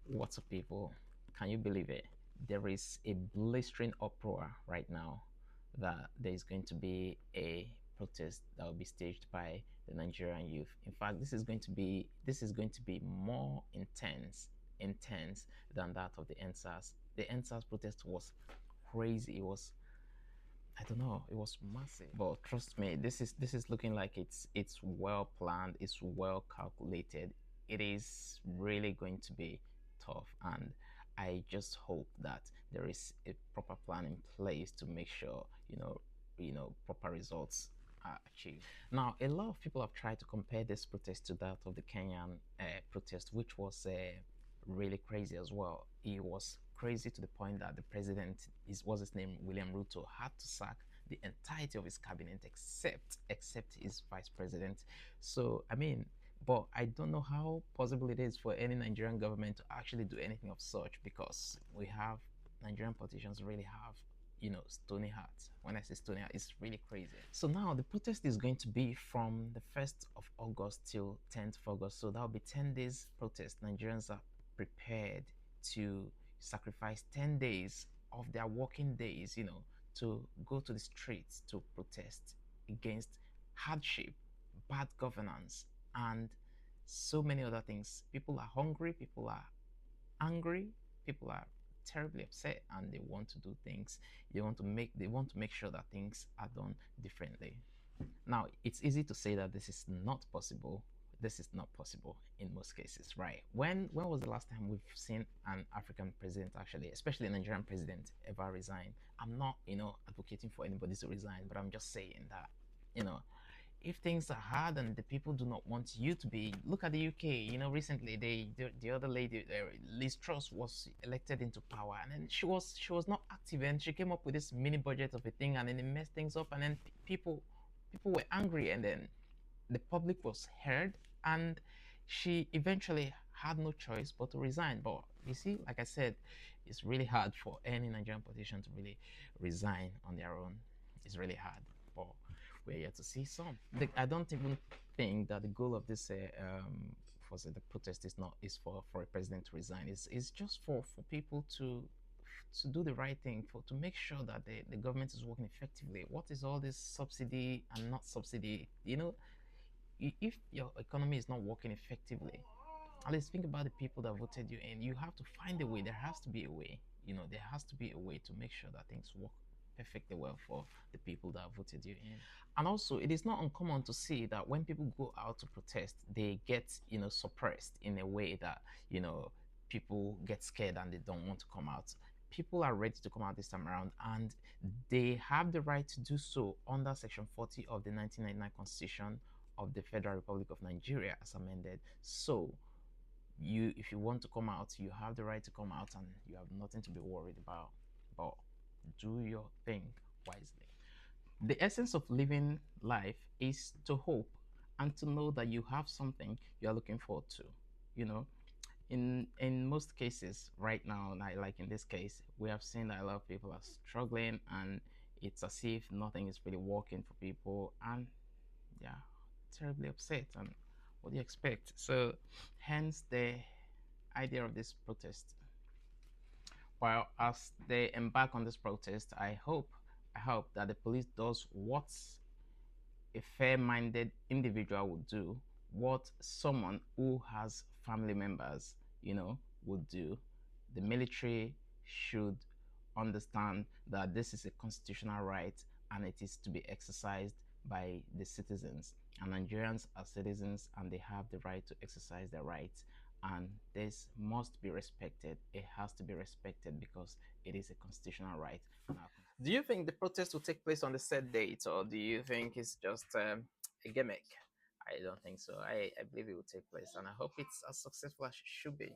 What's up, people? Can you believe it? There is a blistering uproar right now that there is going to be a protest that will be staged by the Nigerian youth. In fact, this is going to be more intense than that of the NSAS. The NSAS protest was crazy. It was, I don't know, it was massive. But trust me, this is looking like it's well planned, it's well calculated. It is really going to be tough, and I just hope that there is a proper plan in place to make sure proper results are achieved. Now, a lot of people have tried to compare this protest to that of the Kenyan protest, which was really crazy as well. It was crazy to the point that the president was his name, William Ruto, had to sack the entirety of his cabinet except his vice president. So I mean, but I don't know how possible it is for any Nigerian government to actually do anything of such, because we have Nigerian politicians really have stony hearts. When I say stony heart, it's really crazy. So now the protest is going to be from the 1st of August till 10th of August. So that'll be 10 days protest. Nigerians are prepared to sacrifice 10 days of their working days, to go to the streets to protest against hardship, bad governance, and so many other things. People are hungry, people are angry, people are terribly upset, and they want to do things. They want to make sure that things are done differently. Now, it's easy to say that this is not possible. This is not possible in most cases, right? When was the last time we've seen an African president, actually, especially a Nigerian president, ever resign? I'm not, advocating for anybody to resign, but I'm just saying that, you know, if things are hard and the people do not want you to be, look at the UK. Recently the other lady, Liz Truss, was elected into power, and then she was not active, and she came up with this mini budget of a thing, and then it messed things up, and then people were angry, and then the public was heard, and she eventually had no choice but to resign. But you see, like I said, it's really hard for any Nigerian politician to really resign on their own. It's really hard, but we're yet to see some. I don't even think that the goal of this the protest is for a president to resign. It's just for people to do the right thing, to make sure that the government is working effectively. What is all this subsidy and not subsidy? If your economy is not working effectively, at least think about the people that voted you in. You have to find a way. There has to be a way. There has to be a way to make sure that things work perfectly well for the people that voted you in. And also, it is not uncommon to see that when people go out to protest, they get, suppressed in a way that, people get scared and they don't want to come out. People are ready to come out this time around, and they have the right to do so under Section 40 of the 1999 Constitution of the Federal Republic of Nigeria, as amended. So, if you want to come out, you have the right to come out, and you have nothing to be worried about. But do your thing wisely. The essence of living life is to hope and to know that you have something you are looking forward to. You know, in most cases right now, like in this case, we have seen that a lot of people are struggling, and it's as if nothing is really working for people, and yeah, terribly upset. And what do you expect? So hence the idea of this protest. While as they embark on this protest, I hope that the police does what a fair-minded individual would do, what someone who has family members, would do. The military should understand that this is a constitutional right, and it is to be exercised by the citizens. And Nigerians are citizens, and they have the right to exercise their rights. And this must be respected. It has to be respected because it is a constitutional right. Do you think the protest will take place on the set date, or do you think it's just a gimmick? I don't think so. I believe it will take place, and I hope it's as successful as it should be.